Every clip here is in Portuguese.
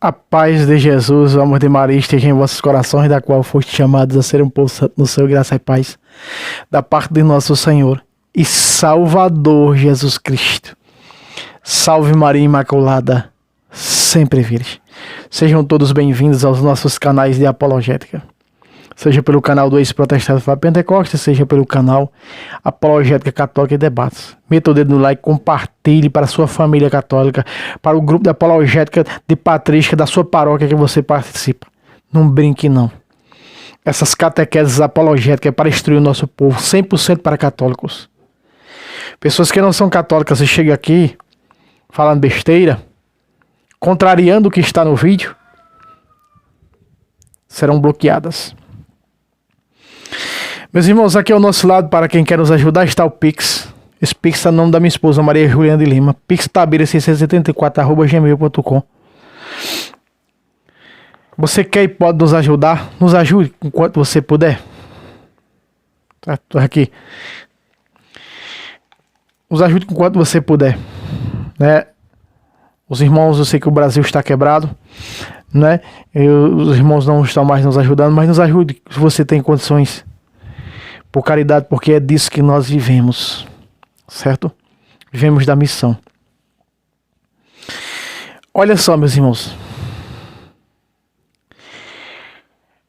A paz de Jesus, o amor de Maria esteja em vossos corações, da qual foste chamados a ser um povo santo no seu, graça e paz, da parte de nosso Senhor e Salvador Jesus Cristo. Salve Maria Imaculada, sempre virgem. Sejam todos bem-vindos aos nossos canais de apologética. Seja pelo canal do ex-protestante Fábio Pentecostes, seja pelo canal Apologética Católica e Debates. Meta o dedo no like, compartilhe para a sua família católica, para o grupo de apologética de patrística da sua paróquia que você participa. Não brinque não. Essas catequeses apologéticas é para instruir o nosso povo, 100% para católicos. Pessoas que não são católicas e chegam aqui falando besteira, contrariando o que está no vídeo, serão bloqueadas. Meus irmãos, aqui ao nosso lado, para quem quer nos ajudar, está o Pix. Esse Pix está no nome da minha esposa, Maria Juliana de Lima. pixtabira674@gmail.com. Você quer e pode nos ajudar? Nos ajude enquanto você puder. Tá aqui. Nos ajude enquanto você puder. Né? Os irmãos, eu sei que o Brasil está quebrado, né? Os irmãos não estão mais nos ajudando, mas nos ajude se você tem condições. Por caridade, porque é disso que nós vivemos, certo? Vivemos da missão. Olha só, meus irmãos.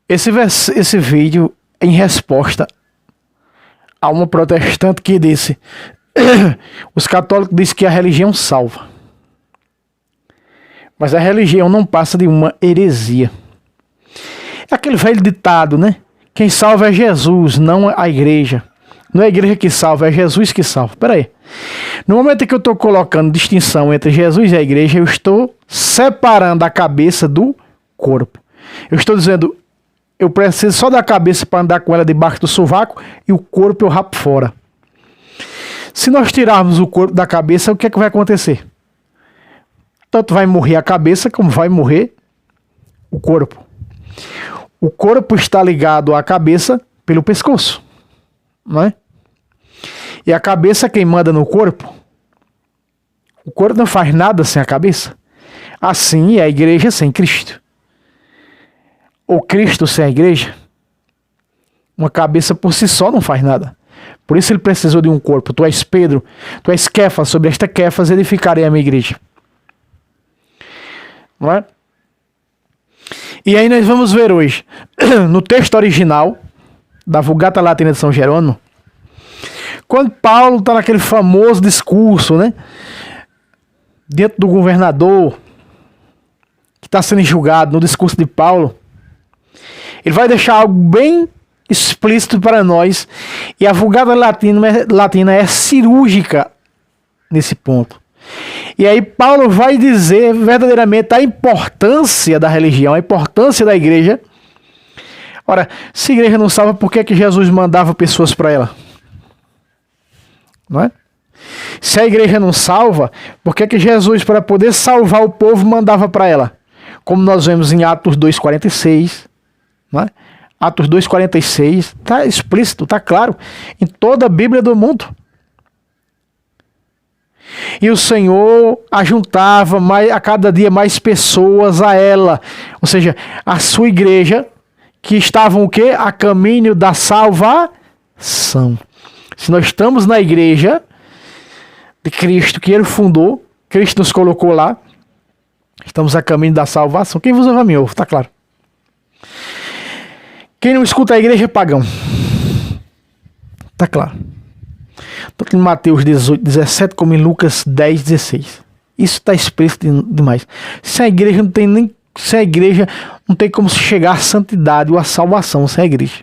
Esse vídeo é em resposta a uma protestante que disse: os católicos dizem que a religião salva. Mas a religião não passa de uma heresia. É aquele velho ditado, né? Quem salva é Jesus, não a igreja. Não é a igreja que salva, é Jesus que salva. Espera aí. No momento em que eu estou colocando distinção entre Jesus e a igreja, eu estou separando a cabeça do corpo. Eu estou dizendo, eu preciso só da cabeça para andar com ela debaixo do sovaco e o corpo eu rapo fora. Se nós tirarmos o corpo da cabeça, o que é que vai acontecer? Tanto vai morrer a cabeça como vai morrer o corpo. O corpo está ligado à cabeça pelo pescoço, não é? E a cabeça quem manda no corpo? O corpo não faz nada sem a cabeça. Assim é a igreja sem Cristo. Ou Cristo sem a igreja. Uma cabeça por si só não faz nada. Por isso ele precisou de um corpo. Tu és Pedro, tu és Quefas, sobre esta Quefas edificarei a minha igreja. Não é? E aí nós vamos ver hoje, no texto original da Vulgata Latina de São Jerônimo, quando Paulo está naquele famoso discurso, né? Dentro do governador, que está sendo julgado, no discurso de Paulo, ele vai deixar algo bem explícito para nós, e a Vulgata Latina é cirúrgica nesse ponto. E aí Paulo vai dizer verdadeiramente a importância da religião, a importância da igreja. Ora, se a igreja não salva, por que Jesus mandava pessoas para ela? Não é? Se a igreja não salva, por que Jesus, para poder salvar o povo, mandava para ela? Como nós vemos em Atos 2,46, não é? Atos 2,46, está explícito, está claro, em toda a Bíblia do mundo. E o Senhor ajuntava a cada dia mais pessoas a ela. Ou seja, a sua igreja, que estavam o quê? A caminho da salvação. Se nós estamos na igreja de Cristo, que Ele fundou, Cristo nos colocou lá, estamos a caminho da salvação. Quem vos ouve a mim ouve, está claro. Quem não escuta a igreja é pagão. Está claro. Tanto em Mateus 18, 17, como em Lucas 10, 16. Isso está explícito demais. Se a igreja não tem como chegar à santidade ou à salvação sem a igreja.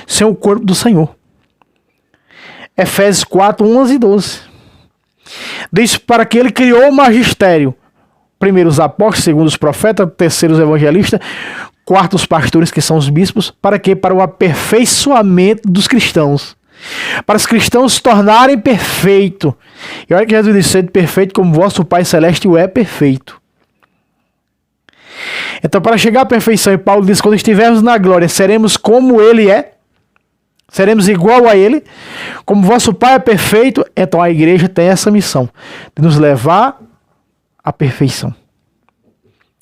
Sem o corpo do Senhor. Efésios 4, 11 e 12. Diz para que ele criou o magistério. Primeiro os apóstolos, segundo os profetas, terceiro os evangelistas, quarto os pastores, que são os bispos. Para quê? Para o aperfeiçoamento dos cristãos. Para os cristãos se tornarem perfeitos. E olha que Jesus disse: sede perfeito como vosso Pai Celeste o é perfeito. Então, para chegar à perfeição, e Paulo diz: quando estivermos na glória, seremos como Ele é. Seremos igual a Ele. Como vosso Pai é perfeito, então a igreja tem essa missão de nos levar à perfeição.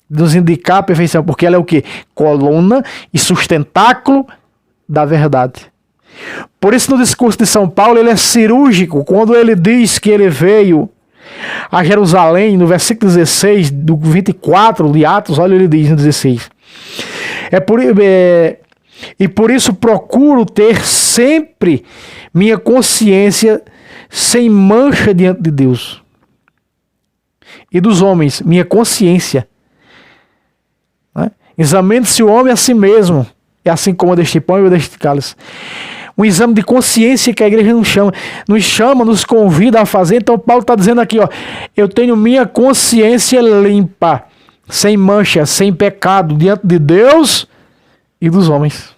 nos indicar a perfeição, porque ela é o quê? Coluna e sustentáculo da verdade. Por isso, no discurso de São Paulo, ele é cirúrgico, quando ele diz que ele veio a Jerusalém, no versículo 16, do 24 de Atos, olha, ele diz no 16. E por isso procuro ter sempre minha consciência sem mancha diante de Deus e dos homens, minha consciência. Né? Examine-se o homem a si mesmo, é assim como eu deste pão e eu deste cálice. Um exame de consciência que a igreja nos convida a fazer. Então Paulo está dizendo aqui, ó, eu tenho minha consciência limpa, sem mancha, sem pecado, diante de Deus e dos homens.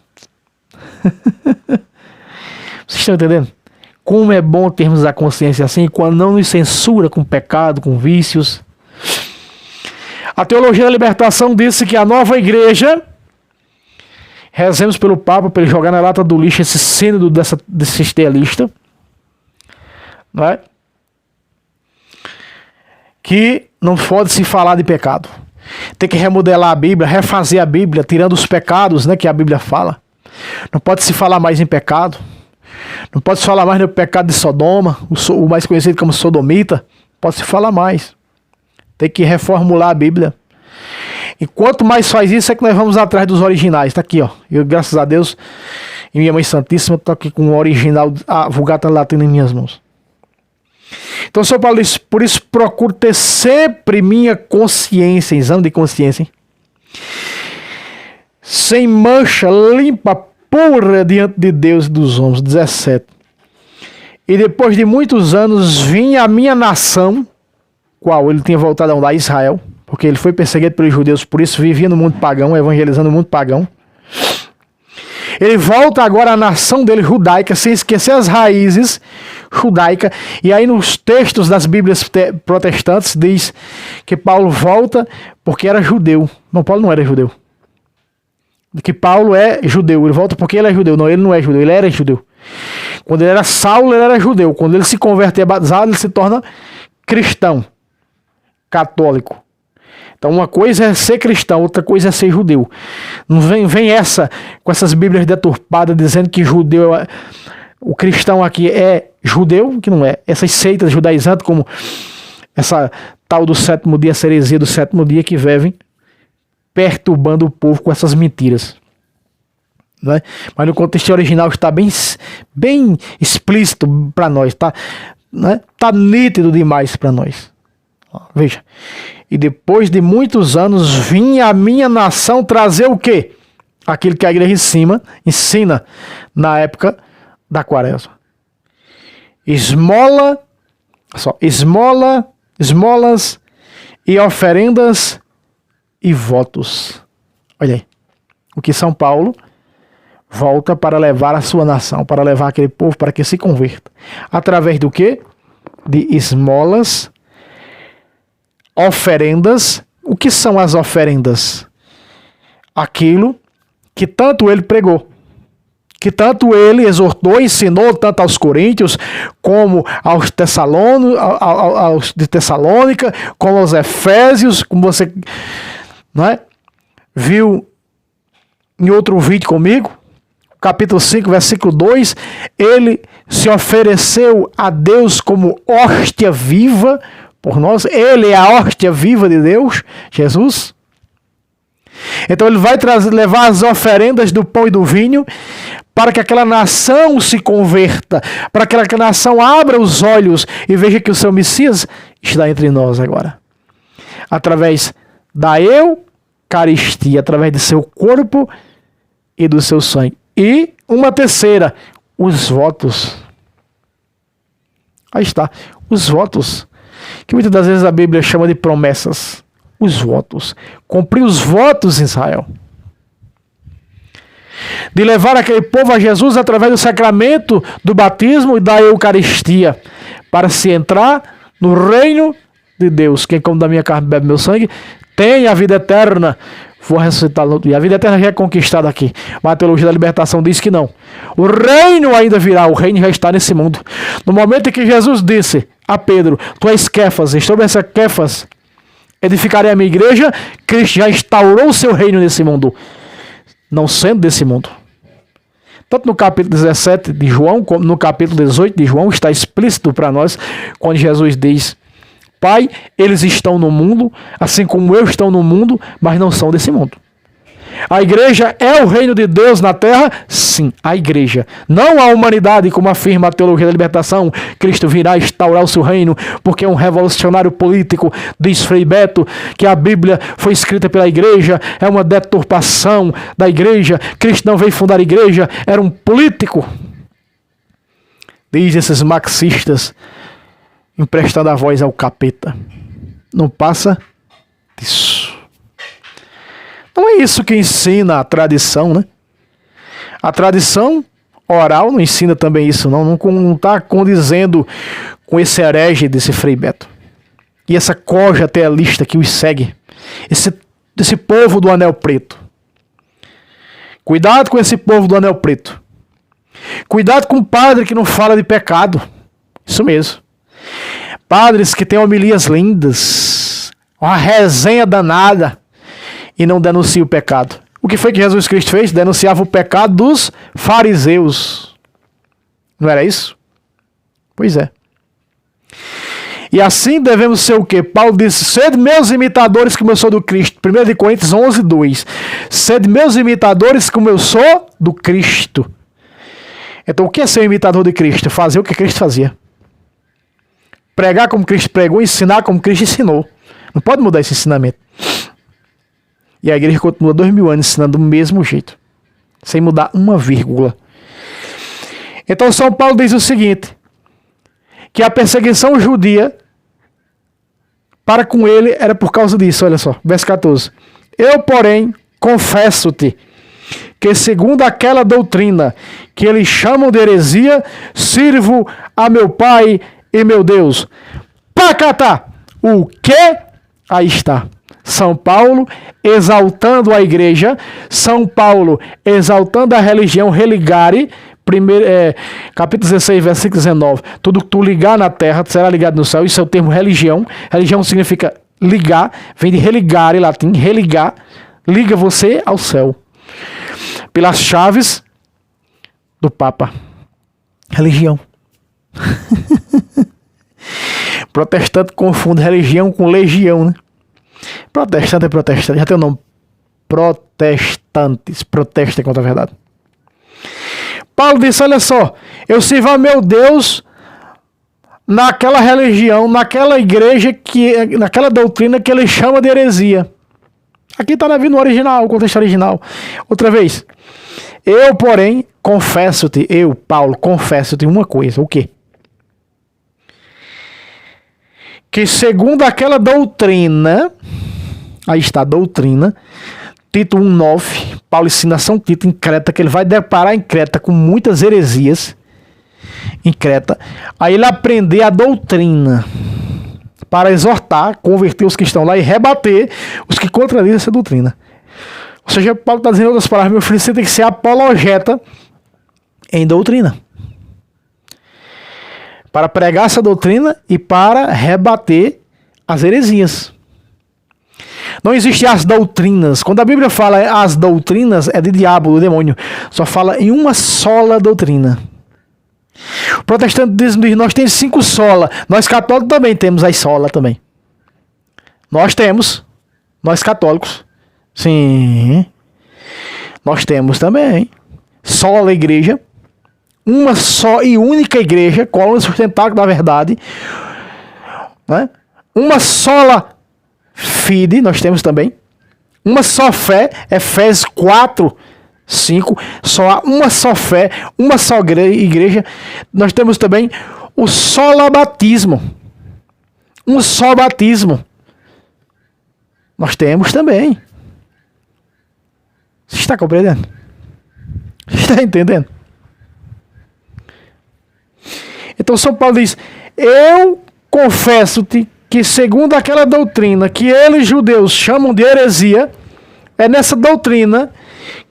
Vocês estão entendendo? Como é bom termos a consciência assim, quando não nos censura com pecado, com vícios. A teologia da libertação disse que a nova igreja, rezemos pelo Papa para ele jogar na lata do lixo esse sínodo desse estelista, não é? Que não pode se falar de pecado. Tem que remodelar a Bíblia, refazer a Bíblia, tirando os pecados, né, que a Bíblia fala. Não pode se falar mais em pecado. Não pode se falar mais no pecado de Sodoma, o mais conhecido como sodomita. Pode se falar mais. Tem que reformular a Bíblia. E quanto mais faz isso, é que nós vamos atrás dos originais. Está aqui, ó. Eu, graças a Deus, e minha Mãe Santíssima, estou aqui com o original, a Vulgata Latina em minhas mãos. Então, o São Paulo diz, por isso procuro ter sempre minha consciência, exame de consciência, hein? Sem mancha, limpa, pura diante de Deus e dos homens. 17. E depois de muitos anos vinha a minha nação, qual ele tinha voltado a Israel, porque ele foi perseguido pelos judeus, por isso vivia no mundo pagão, evangelizando o mundo pagão. Ele volta agora à nação dele, judaica, sem esquecer as raízes judaicas. E aí nos textos das Bíblias protestantes diz que Paulo volta porque era judeu. Não, Paulo não era judeu. Que Paulo é judeu. Ele volta porque ele é judeu. Não, ele não é judeu, ele era judeu. Quando ele era Saulo, ele era judeu. Quando ele se converte e é batizado, ele se torna cristão, católico. Então uma coisa é ser cristão, outra coisa é ser judeu. Não vem essa com essas bíblias deturpadas dizendo que judeu o cristão aqui é judeu, que não é. Essas seitas judaizantes, como essa tal do sétimo dia, essa heresia do sétimo dia, que vivem perturbando o povo com essas mentiras. Né? Mas no contexto original está bem explícito para nós, tá, né? Tá nítido demais para nós. Veja. E depois de muitos anos vinha a minha nação trazer o quê? Aquilo que a igreja ensina na época da quaresma. Esmolas e oferendas e votos. Olha aí. O que São Paulo volta para levar a sua nação, para levar aquele povo para que se converta. Através do quê? De esmolas, oferendas. O que são as oferendas? Aquilo que tanto ele pregou, que tanto ele exortou, ensinou tanto aos coríntios, como aos de Tessalônica, como aos efésios, como você, não é? Viu em outro vídeo comigo, capítulo 5, versículo 2, ele se ofereceu a Deus como hóstia viva por nós. Ele é a hóstia viva de Deus, Jesus. Então ele vai levar as oferendas do pão e do vinho para que aquela nação se converta, para que aquela nação abra os olhos e veja que o seu Messias está entre nós agora. Através da Eucaristia, através de seu corpo e do seu sangue. E uma terceira, os votos. Aí está, os votos, que muitas das vezes a Bíblia chama de promessas. Os votos. Cumprir os votos em Israel. De levar aquele povo a Jesus através do sacramento do batismo e da Eucaristia, para se entrar no reino de Deus. Quem come da minha carne bebe meu sangue tem a vida eterna. Vou ressuscitar no outro dia. A vida eterna já é conquistada aqui. Mas a teologia da libertação diz que não. O reino ainda virá. O reino já está nesse mundo. No momento em que Jesus disse a Pedro: tu és Kéfas, sobre essa Kéfas edificarei a minha igreja. Cristo já instaurou o seu reino nesse mundo, não sendo desse mundo. Tanto no capítulo 17 de João, como no capítulo 18 de João, está explícito para nós, quando Jesus diz: Pai, eles estão no mundo, assim como eu estou no mundo, mas não são desse mundo. A igreja é o reino de Deus na terra? Sim, a igreja. Não a humanidade, como afirma a teologia da libertação. Cristo virá instaurar o seu reino, porque é um revolucionário político. Diz Frei Beto que a Bíblia foi escrita pela igreja, é uma deturpação da igreja. Cristo não veio fundar a igreja, era um político. Diz esses marxistas, emprestando a voz ao capeta. Não passa disso. Não é isso que ensina a tradição, né? A tradição oral não ensina também isso, não está condizendo com esse herege desse Frei Beto. E essa coja tealista que os segue. Esse povo do anel preto. Cuidado com esse povo do anel preto. Cuidado com o padre que não fala de pecado. Isso mesmo. Padres que têm homilias lindas, uma resenha danada, e não denuncia o pecado. O que foi que Jesus Cristo fez? Denunciava o pecado dos fariseus. Não era isso? Pois é. E assim devemos ser o quê? Paulo disse: sede meus imitadores como eu sou do Cristo. 1 Coríntios 11, 2. Sede meus imitadores como eu sou do Cristo. Então o que é ser um imitador de Cristo? Fazer o que Cristo fazia. Pregar como Cristo pregou, ensinar como Cristo ensinou. Não pode mudar esse ensinamento. E a igreja continua 2000 anos ensinando do mesmo jeito, sem mudar uma vírgula. Então São Paulo diz o seguinte, que a perseguição judia para com ele era por causa disso. Olha só, verso 14. Eu, porém, confesso-te que segundo aquela doutrina que eles chamam de heresia, sirvo a meu Pai e meu Deus. Pacatá! O que? Aí está. São Paulo exaltando a igreja, São Paulo exaltando a religião religare, capítulo 16, versículo 19. Tudo que tu ligar na terra será ligado no céu. Isso é o termo religião. Religião significa ligar, vem de religare, em latim, religar, liga você ao céu. Pelas chaves do Papa. Religião. Protestante confunde religião com legião, né? Protestante é protestante, já tem o nome. Protestantes, protesta contra a verdade. Paulo disse, olha só, eu sirvo a meu Deus naquela religião, naquela igreja, naquela doutrina que ele chama de heresia. Aqui está no original, o contexto original. Outra vez. Eu, porém, confesso-te, eu, Paulo, confesso-te uma coisa. O quê? Que segundo aquela doutrina, aí está a doutrina, Tito 1,9, Paulo ensina a São Tito em Creta, que ele vai deparar em Creta com muitas heresias, em Creta, aí ele aprender a doutrina, para exortar, converter os que estão lá e rebater os que contradizem essa doutrina. Ou seja, Paulo está dizendo em outras palavras, meu filho, você tem que ser apologeta em doutrina. Para pregar essa doutrina e para rebater as heresias. Não existem as doutrinas. Quando a Bíblia fala as doutrinas, é de diabo, do demônio. Só fala em uma sola doutrina. O protestante diz, nós temos 5 solas. Nós católicos também temos as solas também. Nós temos. Nós católicos. Sim. Nós temos também. Sola igreja. Uma só e única igreja, coluna sustentáculo da verdade, né? Uma sola fide, nós temos também. Uma só fé, Efésios 4, 5. Só há uma só fé, uma só igreja. Nós temos também o sola batismo. Um só batismo. Nós temos também. Você está compreendendo? Você está entendendo? Então São Paulo diz, eu confesso-te que segundo aquela doutrina que eles judeus chamam de heresia, é nessa doutrina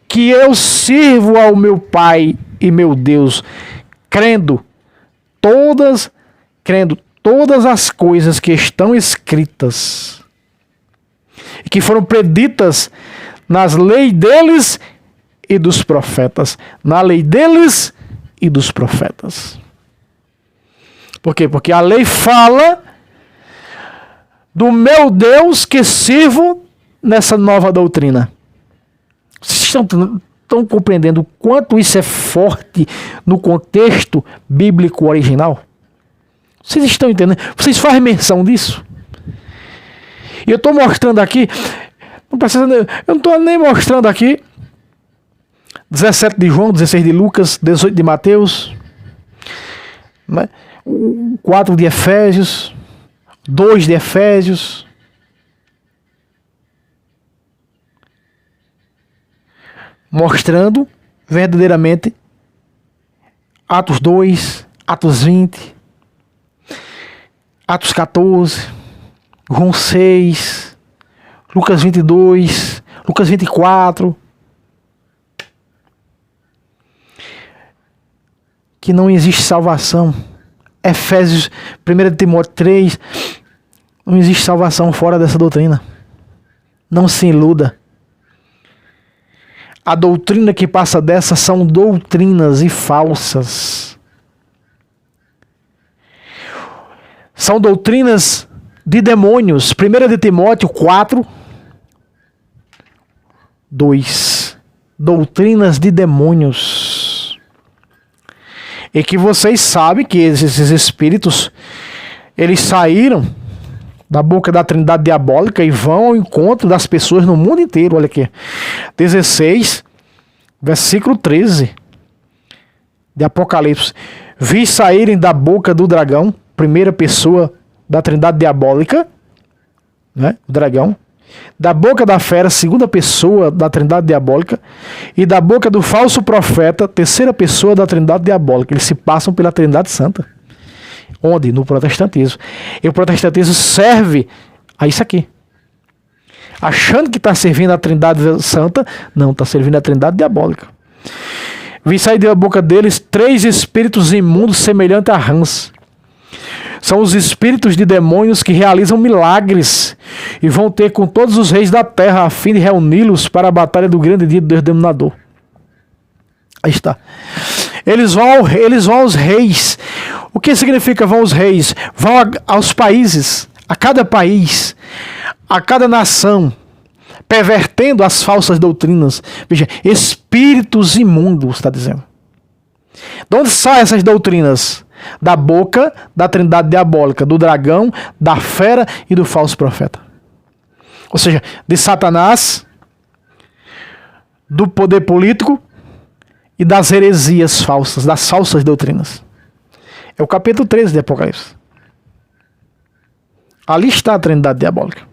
que eu sirvo ao meu Pai e meu Deus, crendo todas as coisas que estão escritas que foram preditas nas leis deles e dos profetas. Na lei deles e dos profetas. Por quê? Porque a lei fala do meu Deus que sirvo nessa nova doutrina. Vocês estão compreendendo o quanto isso é forte no contexto bíblico original? Vocês estão entendendo? Vocês fazem menção disso? E eu estou mostrando aqui, eu não estou nem mostrando aqui 17 de João, 16 de Lucas, 18 de Mateus, 4 de Efésios, 2 de Efésios. Mostrando verdadeiramente Atos 2, Atos 20, Atos 14, João 6, Lucas 22, Lucas 24. Que não existe salvação. Efésios, 1 Timóteo 3, não existe salvação fora dessa doutrina. Não se iluda. A doutrina que passa dessa são doutrinas e falsas. São doutrinas de demônios. 1 de Timóteo 4, 2. Doutrinas de demônios. E que vocês sabem que esses espíritos, eles saíram da boca da trindade diabólica e vão ao encontro das pessoas no mundo inteiro. Olha aqui, 16, versículo 13 de Apocalipse. Vi saírem da boca do dragão, primeira pessoa da trindade diabólica, né? O dragão. Da boca da fera, segunda pessoa da trindade diabólica, e da boca do falso profeta, terceira pessoa da trindade diabólica. Eles se passam pela trindade santa. Onde? No protestantismo. E o protestantismo serve a isso aqui. Achando que está servindo a trindade santa, não, está servindo a trindade diabólica. Vi sair da boca deles 3 espíritos imundos semelhantes a rãs. São os espíritos de demônios que realizam milagres e vão ter com todos os reis da terra a fim de reuni-los para a batalha do grande dia do Deus dominador. Aí está. Eles vão aos reis. O que significa vão aos reis? Vão aos países, a cada país, a cada nação, pervertendo as falsas doutrinas. Veja, espíritos imundos, está dizendo. De onde saem essas doutrinas? Da boca da trindade diabólica, do dragão, da fera e do falso profeta. Ou seja, de Satanás, do poder político e das heresias falsas, das falsas doutrinas. É o capítulo 13 de Apocalipse. Ali está a trindade diabólica.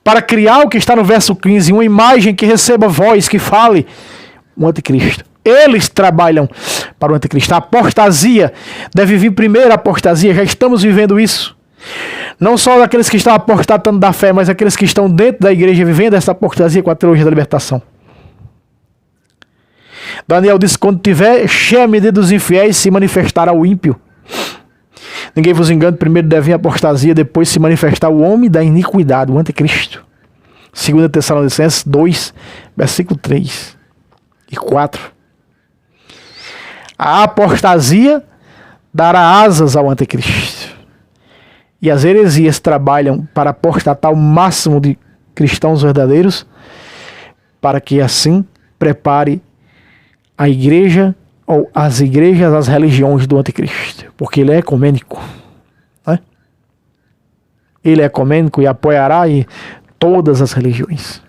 Para criar o que está no verso 15, uma imagem que receba voz, que fale, o anticristo. Eles trabalham para o anticristo. A apostasia deve vir primeiro, a apostasia. Já estamos vivendo isso. Não só aqueles que estão apostatando da fé, mas aqueles que estão dentro da igreja vivendo essa apostasia com a teologia da libertação. Daniel disse: quando tiver cheia a medida dos infiéis, se manifestará o ímpio. Ninguém vos engane, primeiro deve vir a apostasia, depois se manifestar o homem da iniquidade, o anticristo. 2 Tessalonicenses 2, versículo 3 e 4. A apostasia dará asas ao anticristo. E as heresias trabalham para apostatar o máximo de cristãos verdadeiros, para que assim prepare a igreja ou as igrejas, as religiões do anticristo. Porque ele é ecumênico. Né? Ele é ecumênico e apoiará todas as religiões.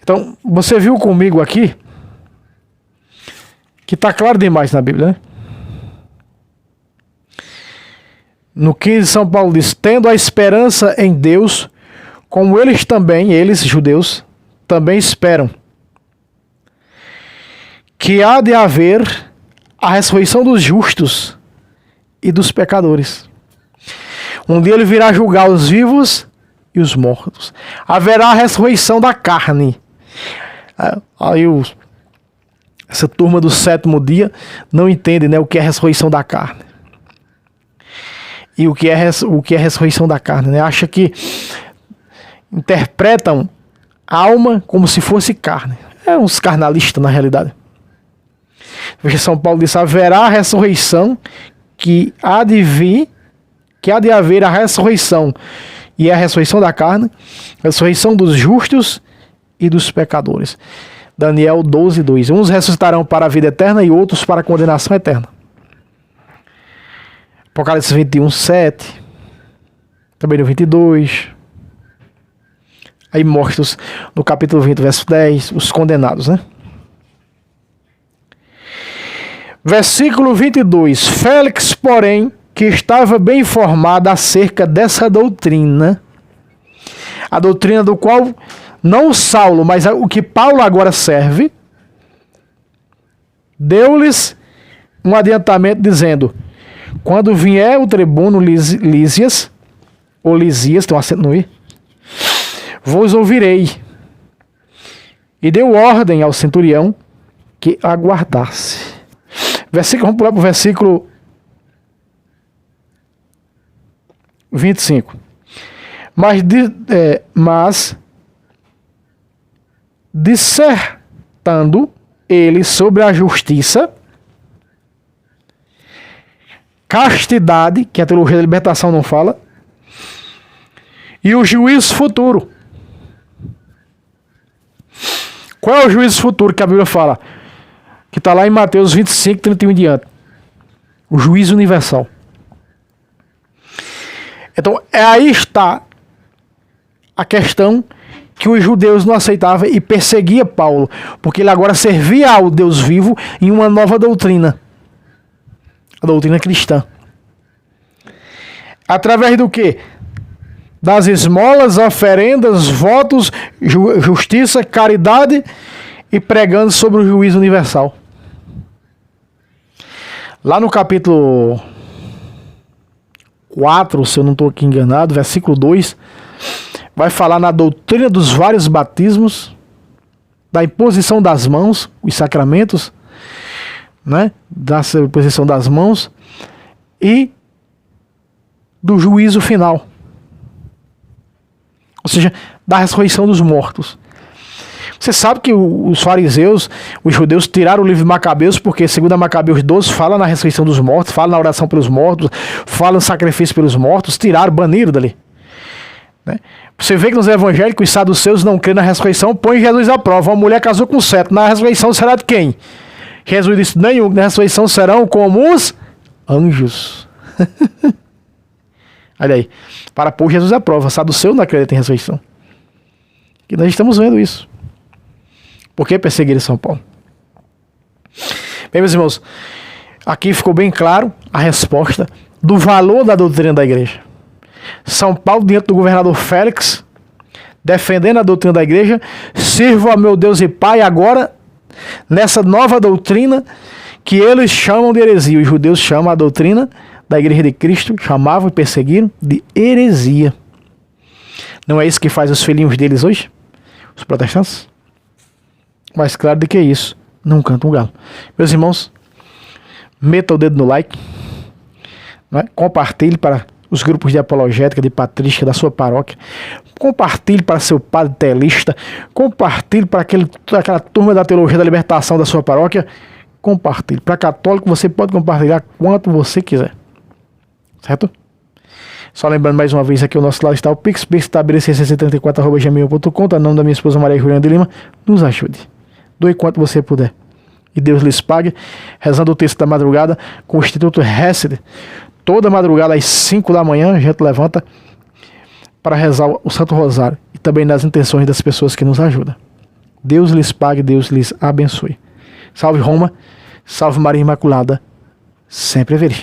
Então, você viu comigo aqui que está claro demais na Bíblia, né? No 15, São Paulo diz: tendo a esperança em Deus, como eles também, eles, judeus, também esperam que há de haver a ressurreição dos justos e dos pecadores. Um dia ele virá julgar os vivos e os mortos. Haverá a ressurreição da carne. Aí essa turma do 7º dia não entende, né, o que é a ressurreição da carne. E o que é a ressurreição da carne, né? Acha que interpretam alma como se fosse carne. É uns carnalistas na realidade. Veja, São Paulo diz: haverá a ressurreição, que há de haver a ressurreição, e é a ressurreição da carne, a ressurreição dos justos e dos pecadores. Daniel 12:2. Uns ressuscitarão para a vida eterna e outros para a condenação eterna. Apocalipse 21:7. Também no 22. Aí mortos no capítulo 20, verso 10, os condenados, né? Versículo 22. Félix, porém, que estava bem informado acerca dessa doutrina, a doutrina do qual não Saulo, mas o que Paulo agora serve, deu-lhes um adiantamento dizendo: quando vier o tribuno Lísias, ou Lisias, tem um acento no i, vos ouvirei. E deu ordem ao centurião que aguardasse. Vamos pular para o versículo 25. Mas dissertando ele sobre a justiça, castidade, que a teologia da libertação não fala, e o juízo futuro. Qual é o juízo futuro que a Bíblia fala? Que está lá em Mateus 25, 31 em diante. O juízo universal. Então, aí está a questão que os judeus não aceitavam e perseguia Paulo, porque ele agora servia ao Deus vivo em uma nova doutrina. A doutrina cristã. Através do quê? Das esmolas, oferendas, votos, justiça, caridade e pregando sobre o juízo universal. Lá no capítulo 4, se eu não estou aqui enganado, versículo 2, vai falar na doutrina dos vários batismos, da imposição das mãos, os sacramentos, né? Da imposição das mãos e do juízo final. Ou seja, da ressurreição dos mortos. Você sabe que os fariseus, os judeus, tiraram o livro de Macabeus, porque segundo a Macabeus 12, fala na ressurreição dos mortos, fala na oração pelos mortos, fala no sacrifício pelos mortos, tiraram, baniram dali. Né? Você vê que nos evangélicos os saduceus não creem na ressurreição, põe Jesus à prova. Uma mulher casou com 7, na ressurreição será de quem? Jesus disse: nenhum, na ressurreição serão como os anjos. Olha aí, para pôr Jesus à prova, saduceu não acredita em ressurreição. E nós estamos vendo isso. Por que perseguir São Paulo? Bem, meus irmãos, aqui ficou bem claro a resposta do valor da doutrina da igreja. São Paulo, diante do governador Félix, defendendo a doutrina da igreja: sirvo a meu Deus e Pai agora nessa nova doutrina que eles chamam de heresia. Os judeus chamam a doutrina da igreja de Cristo, chamavam e perseguiram de heresia. Não é isso que faz os filhinhos deles hoje? Os protestantes? Mais claro do que isso, não canta um galo. Meus irmãos, meta o dedo no like, né? Compartilhe para os grupos de apologética, de patrística da sua paróquia. Compartilhe para seu padre telista. Compartilhe para aquela turma da teologia da libertação da sua paróquia. Compartilhe. Para católico você pode compartilhar quanto você quiser. Certo? Só lembrando mais uma vez, aqui o nosso lado está o Pix, pixtabc634@gmail.com, tá o nome da minha esposa Maria Juliana de Lima. Nos ajude. Doe quanto você puder. E Deus lhes pague. Rezando o texto da madrugada com o Instituto Hesed. Toda madrugada às 5 da manhã a gente levanta para rezar o Santo Rosário. E também nas intenções das pessoas que nos ajudam. Deus lhes pague, Deus lhes abençoe. Salve Roma, salve Maria Imaculada, sempre haverá.